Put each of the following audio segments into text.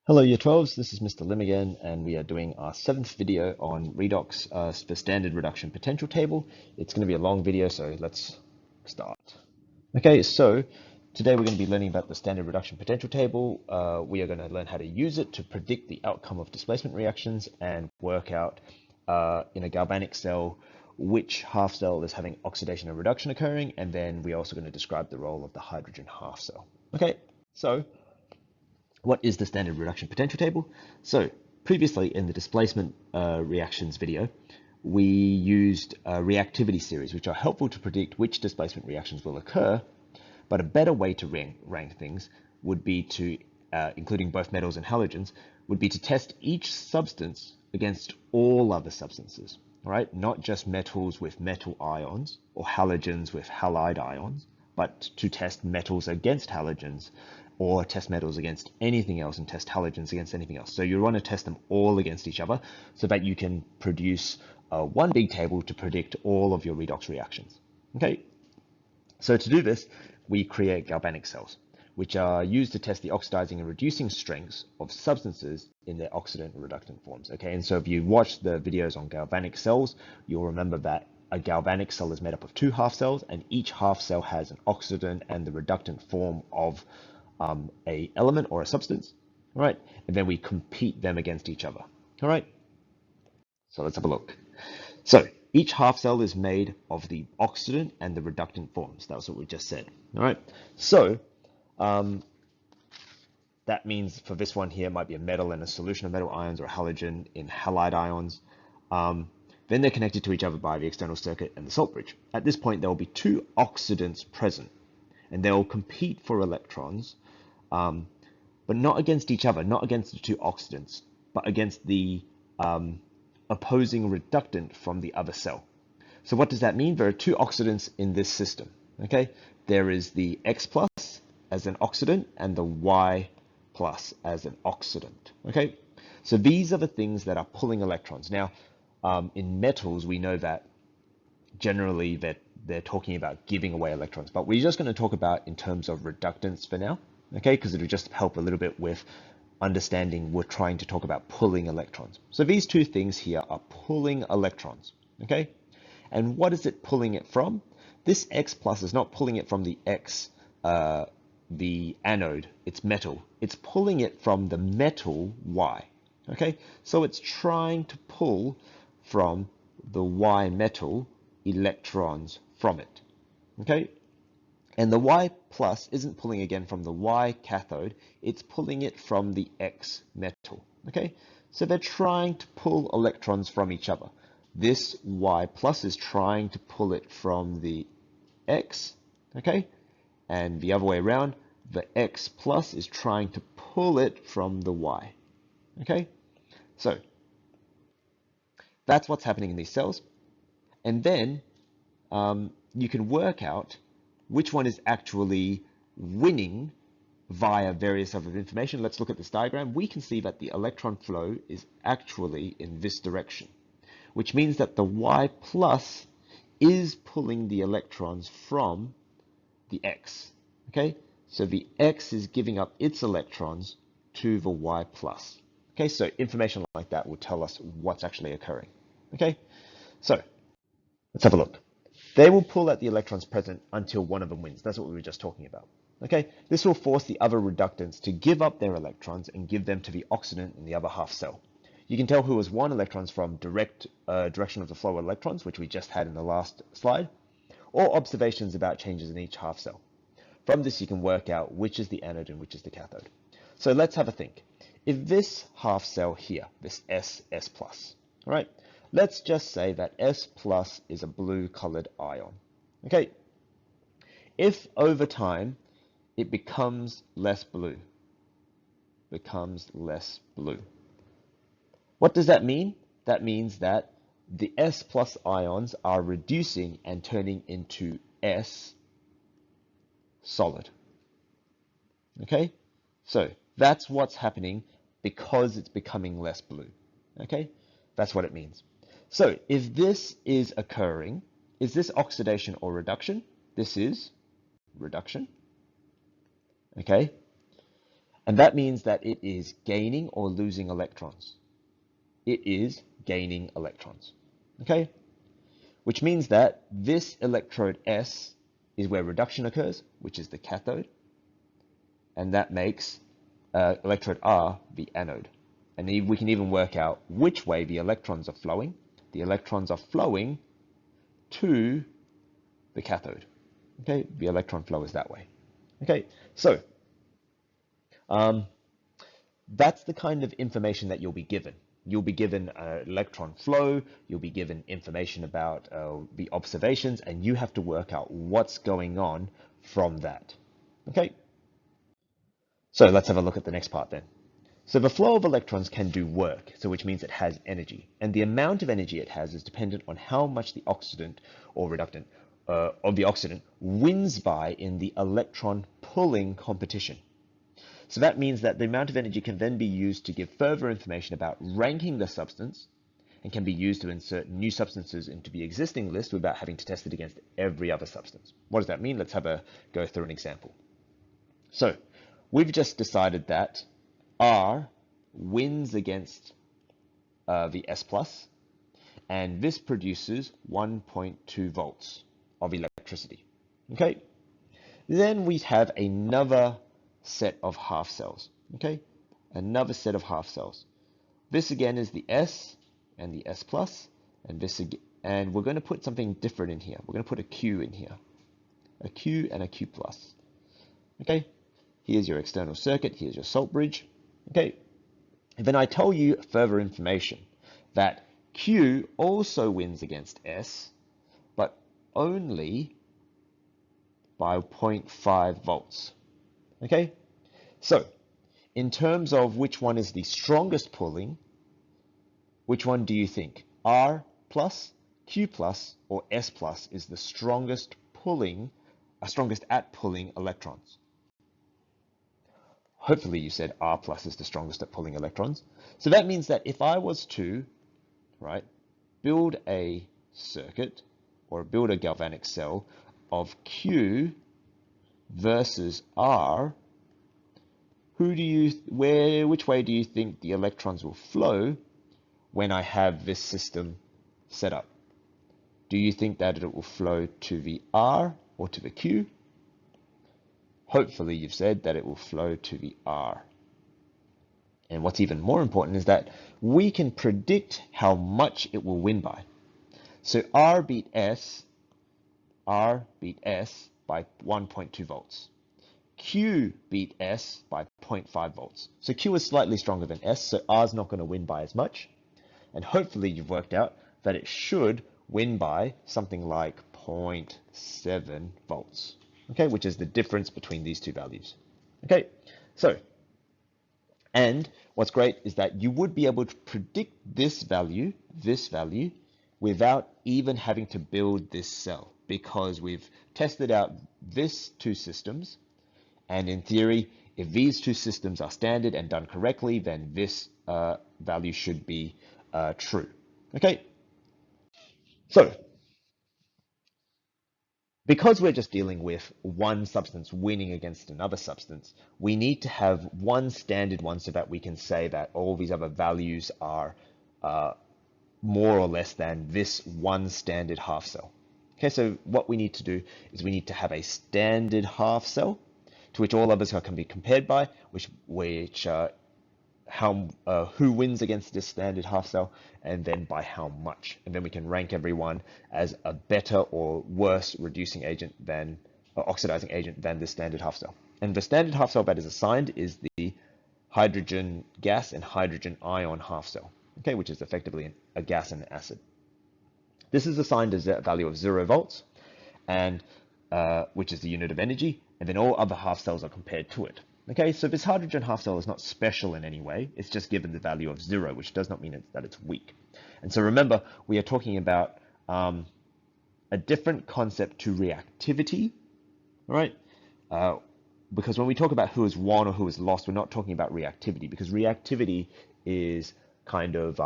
Hello Year 12s, this is Mr. Lim again, and we are doing our 7th video on Redox, the standard reduction potential table. It's going to be a long video, so let's start. Okay, so today we're going to be learning about the standard reduction potential table. We are going to learn how to use it to predict the outcome of displacement reactions and work out in a galvanic cell which half cell is having oxidation and reduction occurring, and then we're also going to describe the role of the hydrogen half cell. Okay, so what is the standard reduction potential table? So previously in the displacement reactions video, we used reactivity series, which are helpful to predict which displacement reactions will occur, but a better way to rank things would be to, including both metals and halogens, would be to test each substance against all other substances, right? Not just metals with metal ions or halogens with halide ions, but to test metals against halogens or test metals against anything else and test halogens against anything else. So you want to test them all against each other so that you can produce one big table to predict all of your redox reactions. Okay, so to do this, we create galvanic cells, which are used to test the oxidizing and reducing strengths of substances in their oxidant and reductant forms. Okay, and so if you watch the videos on galvanic cells, you'll remember that a galvanic cell is made up of two half cells, and each half cell has an oxidant and the reductant form of a element or a substance, all right? And then we compete them against each other, all right? So let's have a look. So each half cell is made of the oxidant and the reductant forms. That's what we just said, all right? So that means for this one here, it might be a metal and a solution of metal ions or a halogen in halide ions. Then they're connected to each other by the external circuit and the salt bridge. At this point, there will be two oxidants present, and they'll compete for electrons, but not against each other, not against the two oxidants, but against the opposing reductant from the other cell. So what does that mean? There are two oxidants in this system, okay? There is the X plus as an oxidant and the Y plus as an oxidant, okay? So these are the things that are pulling electrons. Now, in metals, we know that generally that they're talking about giving away electrons, but we're just going to talk about in terms of reductance for now, okay? Because it'll just help a little bit with understanding we're trying to talk about pulling electrons. So these two things here are pulling electrons, okay? And what is it pulling it from? This X plus is not pulling it from the X, the anode, it's metal. It's pulling it from the metal Y, okay? So it's trying to pull from the Y metal electrons from it, okay? And the Y plus isn't pulling again from the Y cathode, it's pulling it from the X metal, okay? So they're trying to pull electrons from each other. This Y plus is trying to pull it from the X, okay? And the other way around, the X plus is trying to pull it from the Y, okay? So that's what's happening in these cells. And then you can work out which one is actually winning via various other information. Let's look at this diagram. We can see that the electron flow is actually in this direction, which means that the Y plus is pulling the electrons from the X, okay? So the X is giving up its electrons to the Y plus, okay? So information like that will tell us what's actually occurring, okay? So let's have a look. They will pull at the electrons present until one of them wins. That's what we were just talking about. Okay, this will force the other reductants to give up their electrons and give them to the oxidant in the other half cell. You can tell who has won electrons from direct direction of the flow of electrons, which we just had in the last slide, or observations about changes in each half cell. From this, you can work out which is the anode and which is the cathode. So let's have a think. If this half cell here, this S plus, all right, let's just say that S plus is a blue colored ion, okay? If over time it becomes less blue, what does that mean? That means that the S plus ions are reducing and turning into S solid, okay? So that's what's happening because it's becoming less blue, okay? That's what it means. So if this is occurring, is this oxidation or reduction? This is reduction, okay? And that means that it is gaining or losing electrons. It is gaining electrons, okay? Which means that this electrode S is where reduction occurs, which is the cathode, and that makes electrode R the anode. And we can even work out which way the electrons are flowing. The electrons are flowing to the cathode. Okay, the electron flow is that way. Okay, so that's the kind of information that you'll be given. You'll be given electron flow, you'll be given information about the observations, and you have to work out what's going on from that. Okay, so let's have a look at the next part then. So the flow of electrons can do work, so which means it has energy. And the amount of energy it has is dependent on how much the oxidant or reductant of the oxidant wins by in the electron pulling competition. So that means that the amount of energy can then be used to give further information about ranking the substance and can be used to insert new substances into the existing list without having to test it against every other substance. What does that mean? Let's have a go through an example. So we've just decided that R wins against the S plus, and this produces 1.2 volts of electricity. Okay, then we have another set of half cells. Okay, another set of half cells. This again is the S and the S plus, and this again, and we're going to put something different in here. We're going to put a Q in here, a Q and a Q plus. Okay, here's your external circuit. Here's your salt bridge. Okay, and then I tell you further information that Q also wins against S, but only by 0.5 volts. Okay, so in terms of which one is the strongest pulling, which one do you think? R plus, Q plus, or S plus is the strongest pulling, strongest at pulling electrons? Hopefully you said R plus is the strongest at pulling electrons. So that means that if I was to, right, build a circuit or build a galvanic cell of Q versus R, which way do you think the electrons will flow when I have this system set up? Do you think that it will flow to the R or to the Q? Hopefully you've said that it will flow to the R. And what's even more important is that we can predict how much it will win by. So R beat S by 1.2 volts. Q beat S by 0.5 volts. So Q is slightly stronger than S, so R is not going to win by as much. And hopefully you've worked out that it should win by something like 0.7 volts. Okay, which is the difference between these two values. Okay, so, and what's great is that you would be able to predict this value, without even having to build this cell, because we've tested out these two systems, and in theory, if these two systems are standard and done correctly, then this value should be true. Okay, so because we're just dealing with one substance winning against another substance, we need to have one standard one so that we can say that all these other values are more or less than this one standard half cell. Okay, so what we need to do is we need to have a standard half cell to which all others can be compared by, who wins against this standard half cell, and then by how much. And then we can rank everyone as a better or worse reducing agent than, or oxidizing agent than the standard half cell. And the standard half cell that is assigned is the hydrogen gas and hydrogen ion half cell, okay, which is effectively a gas and an acid. This is assigned as a value of 0 volts, and which is the unit of energy, and then all other half cells are compared to it. Okay, so this hydrogen half cell is not special in any way. It's just given the value of 0, which does not mean that it's weak. And so remember, we are talking about a different concept to reactivity, right? Because when we talk about who is won or who is lost, we're not talking about reactivity, because reactivity is kind of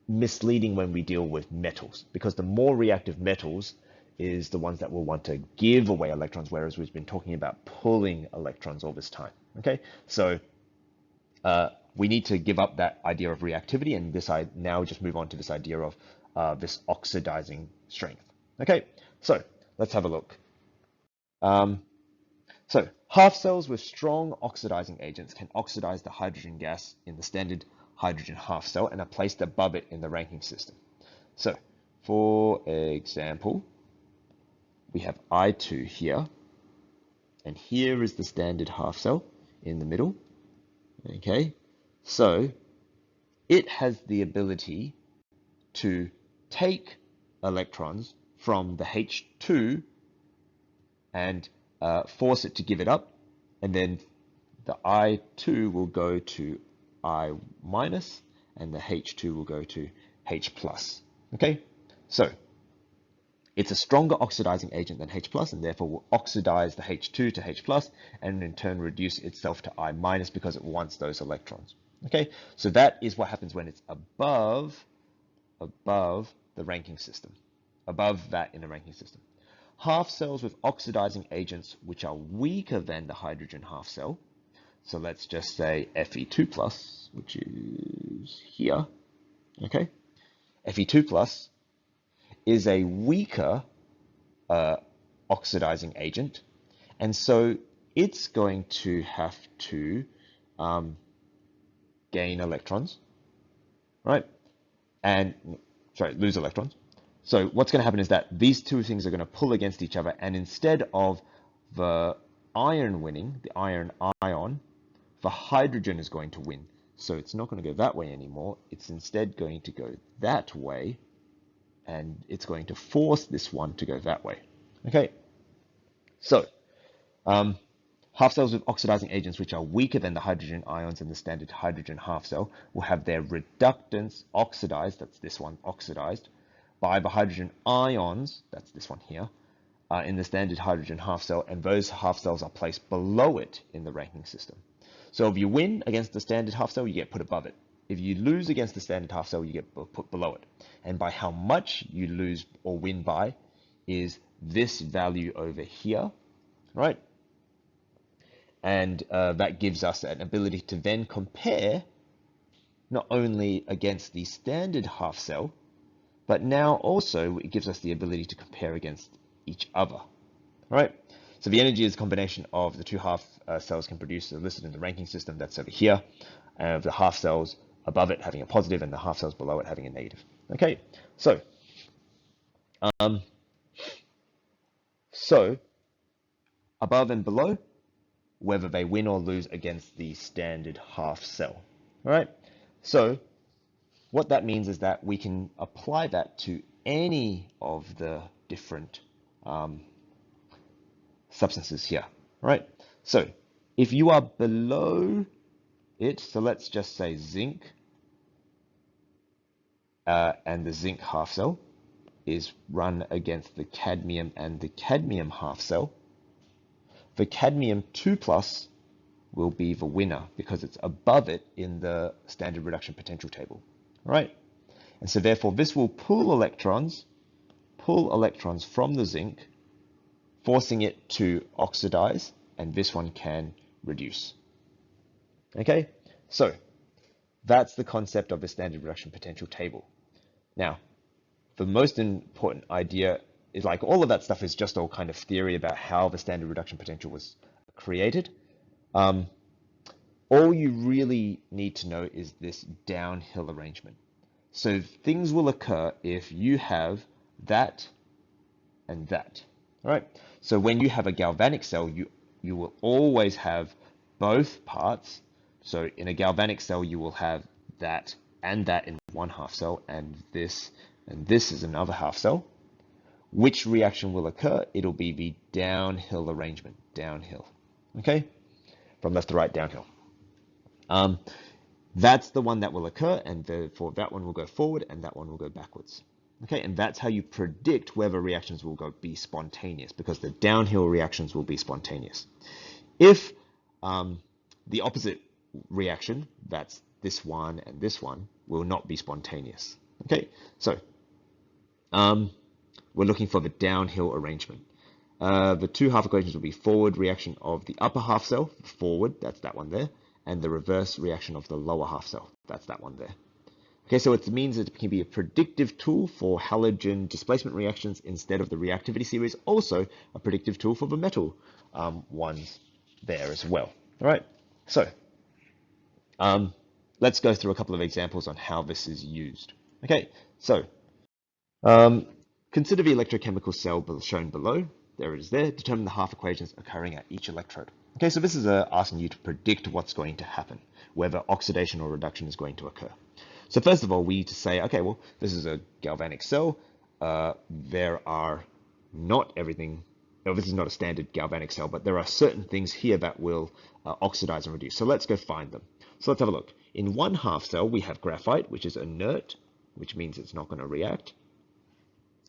misleading when we deal with metals, because the more reactive metals, is the ones that will want to give away electrons, whereas we've been talking about pulling electrons all this time. Okay, so we need to give up that idea of reactivity and now just move on to this idea of this oxidizing strength. Okay, so let's have a look. So half cells with strong oxidizing agents can oxidize the hydrogen gas in the standard hydrogen half cell and are placed above it in the ranking system. So for example, we have I2 here, and here is the standard half cell in the middle. Okay, so it has the ability to take electrons from the H2 and force it to give it up, and then the I2 will go to I minus, and the H2 will go to H plus. Okay, so it's a stronger oxidizing agent than H plus, and therefore will oxidize the H2 to H plus, and in turn reduce itself to I minus because it wants those electrons. Okay, so that is what happens when it's above the ranking system, above that in a ranking system. Half cells with oxidizing agents which are weaker than the hydrogen half cell, so let's just say Fe2 plus, which is here. Okay, Fe2 plus is a weaker oxidizing agent, and so it's going to have to gain electrons, right? And sorry, lose electrons. So what's going to happen is that these two things are going to pull against each other, and instead of the iron winning, the iron ion, the hydrogen is going to win. So it's not going to go that way anymore. It's instead going to go that way, and it's going to force this one to go that way. Okay, so half cells with oxidizing agents which are weaker than the hydrogen ions in the standard hydrogen half cell will have their reductants oxidized, that's this one, oxidized, by the hydrogen ions, that's this one here, in the standard hydrogen half cell, and those half cells are placed below it in the ranking system. So if you win against the standard half cell, you get put above it. If you lose against the standard half cell, you get put below it. And by how much you lose or win by is this value over here, right? And that gives us an ability to then compare not only against the standard half cell, but now also it gives us the ability to compare against each other, right? So the energy is a combination of the two half cells can produce, listed in the ranking system, that's over here, and the half cells above it having a positive and the half cells below it having a negative. Okay, so above and below, whether they win or lose against the standard half cell. All right, so what that means is that we can apply that to any of the different substances here, right? So if you are below it, so let's just say zinc, and the zinc half cell is run against the cadmium and the cadmium half cell, the cadmium 2 plus will be the winner because it's above it in the standard reduction potential table, right? And so therefore this will pull electrons from the zinc, forcing it to oxidize, and this one can reduce. Okay, so that's the concept of the standard reduction potential table. Now, the most important idea is, like, all of that stuff is just all kind of theory about how the standard reduction potential was created. All you really need to know is this downhill arrangement. So things will occur if you have that and that, right? So when you have a galvanic cell, you will always have both parts. So in a galvanic cell, you will have that and that in one half cell, and this is another half cell. Which reaction will occur? It'll be the downhill arrangement, downhill, okay? From left to right, downhill. That's the one that will occur, and therefore that one will go forward and that one will go backwards. Okay, and that's how you predict whether reactions will be spontaneous, because the downhill reactions will be spontaneous. If the opposite reaction, that's this one and this one, will not be spontaneous. Okay, so we're looking for the downhill arrangement. The two half equations will be forward reaction of the upper half cell, forward, that's that one there, and the reverse reaction of the lower half cell, that's that one there. Okay, so it means it can be a predictive tool for halogen displacement reactions instead of the reactivity series, also a predictive tool for the metal ones there as well. All right, so let's go through a couple of examples on how this is used. Okay, so consider the electrochemical cell shown below. There it is there. Determine the half equations occurring at each electrode. Okay, so this is asking you to predict what's going to happen, whether oxidation or reduction is going to occur. So first of all, we need to say, okay, well, this is a galvanic cell. There are not everything, no, this is not a standard galvanic cell, but there are certain things here that will oxidize and reduce. So let's go find them. So let's have a look. In one half cell, we have graphite, which is inert, which means it's not going to react.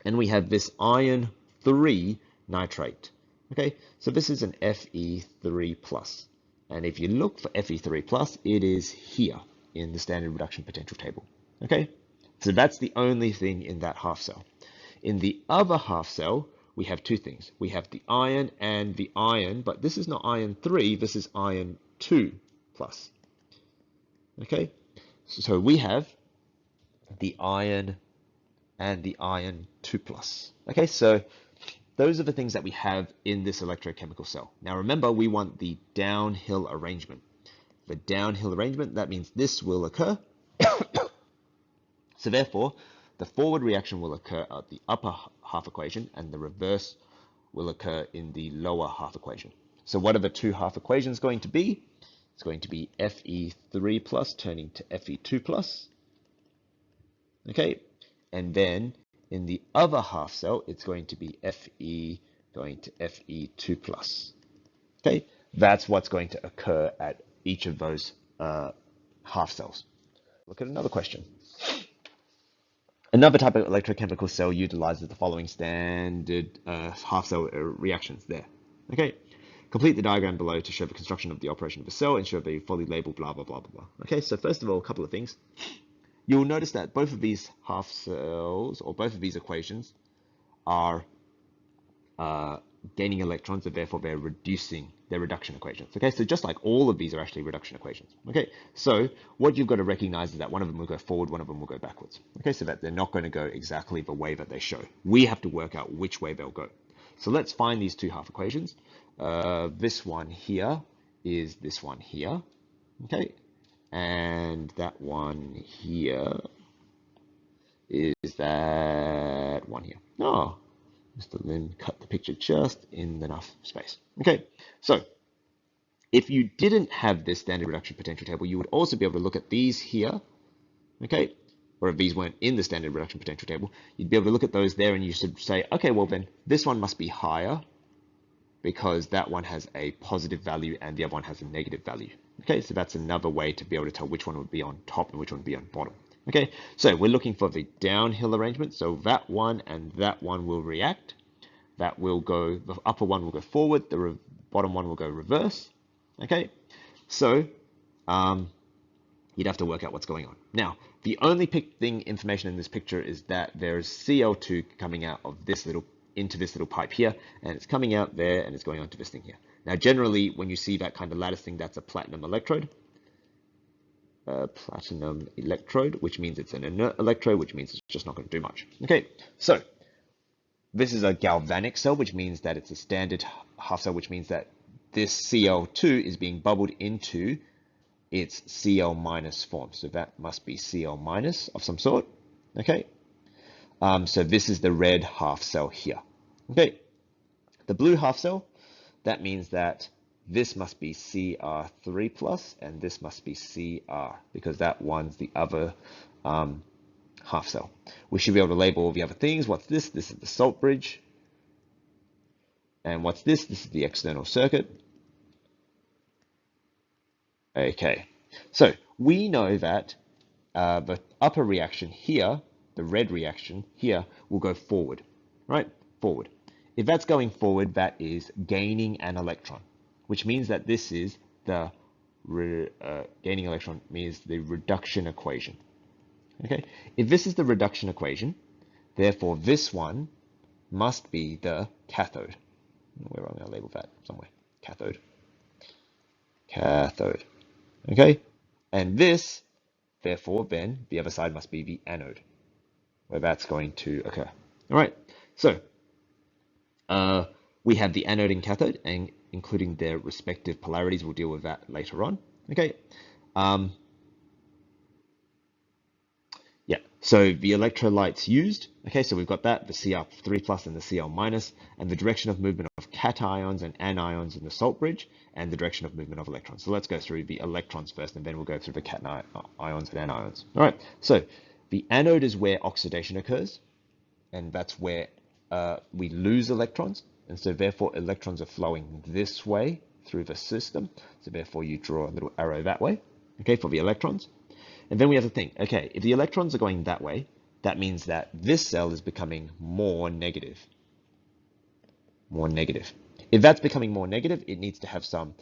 And we have this iron 3 nitrate. Okay, so this is an Fe3+. And if you look for Fe3+, it is here in the standard reduction potential table. Okay, so that's the only thing in that half cell. In the other half cell, we have two things. We have the iron and the iron, but this is not iron 3, this is iron 2+. Okay, so we have the iron and the iron 2+. Okay, so those are the things that we have in this electrochemical cell. Now remember, we want the downhill arrangement. The downhill arrangement, that means this will occur. So therefore, the forward reaction will occur at the upper half equation and the reverse will occur in the lower half equation. So what are the two half equations going to be? It's going to be Fe3+ turning to Fe2+. Okay, and then in the other half cell, it's going to be Fe going to Fe2+. Okay, that's what's going to occur at each of those half cells. Look at another question. Another type of electrochemical cell utilizes the following standard half cell reactions there. Okay, complete the diagram below to show the construction of the operation of a cell and show the fully labeled blah, blah, blah, blah, blah. Okay, so first of all, a couple of things. You'll notice that both of these half cells, or both of these equations, are gaining electrons, and therefore they're reduction equations. Okay, so just like all of these are actually reduction equations. Okay, so what you've got to recognize is that one of them will go forward, one of them will go backwards. Okay, so that they're not going to go exactly the way that they show. We have to work out which way they'll go. So let's find these two half equations. This one here is this one here. Okay, and that one here is that one here. Oh, Mr. Lim cut the picture just in enough space. Okay, so if you didn't have this standard reduction potential table, you would also be able to look at these here, okay, or if these weren't in the standard reduction potential table, you'd be able to look at those there and you should say, okay, well then this one must be higher because that one has a positive value and the other one has a negative value. Okay, so that's another way to be able to tell which one would be on top and which one would be on bottom. Okay, so we're looking for the downhill arrangement. So that one and that one will react. That will go, the upper one will go forward, the bottom one will go reverse. Okay, so you'd have to work out what's going on. Now, the only information in this picture is that there's Cl2 coming out of this into this little pipe here, and it's coming out there and it's going onto this thing here. Now, generally, when you see that kind of lattice thing, that's a platinum electrode. Which means it's an inert electrode, which means it's just not going to do much. Okay, so this is a galvanic cell, which means that it's a standard half cell, which means that this Cl2 is being bubbled into its Cl- form. So that must be Cl- of some sort. Okay, so this is the red half cell here. Okay, the blue half cell, that means that this must be Cr3+, and this must be Cr, because that one's the other half cell. We should be able to label all the other things. What's this? This is the salt bridge. And what's this? This is the external circuit. Okay, so we know that the upper reaction here, the red reaction here, will go forward, right? Forward. If that's going forward, that is gaining an electron, which means that this is the gaining electron means the reduction equation. Okay, if this is the reduction equation, therefore this one must be the cathode. Where am I going to label that? Somewhere. Cathode. Cathode. Okay? And this, therefore, then the other side must be the anode, where that's going to occur. All right. So we have the anode and cathode, and including their respective polarities. We'll deal with that later on. Okay. Yeah, so the electrolytes used, okay, so we've got that, the Cr3 plus and the Cl minus, and the direction of movement of cations and anions in the salt bridge, and the direction of movement of electrons. So let's go through the electrons first, and then we'll go through the cation ions and anions. All right, so the anode is where oxidation occurs, and that's where we lose electrons, and so therefore electrons are flowing this way through the system, so therefore you draw a little arrow that way, okay, for the electrons. And then we have to think, okay, if the electrons are going that way, that means that this cell is becoming more negative. More negative. If that's becoming more negative, it needs to have some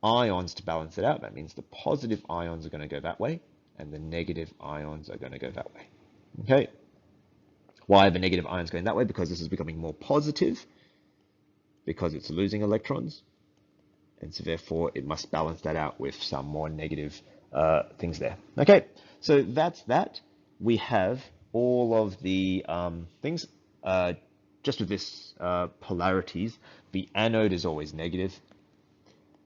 ions to balance it out. That means the positive ions are going to go that way, and the negative ions are going to go that way. Okay? Why are the negative ions going that way? Because this is becoming more positive, because it's losing electrons, and so therefore it must balance that out with some more negative things there. Okay, so that's that. We have all of the things. Just with this polarities, the anode is always negative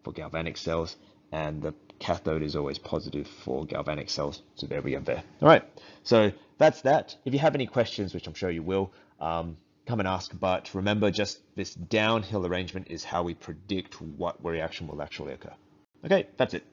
for galvanic cells, and the cathode is always positive for galvanic cells. So there we go there. All right, so that's that. If you have any questions, which I'm sure you will, come and ask. But remember, just this downhill arrangement is how we predict what reaction will actually occur. Okay, that's it.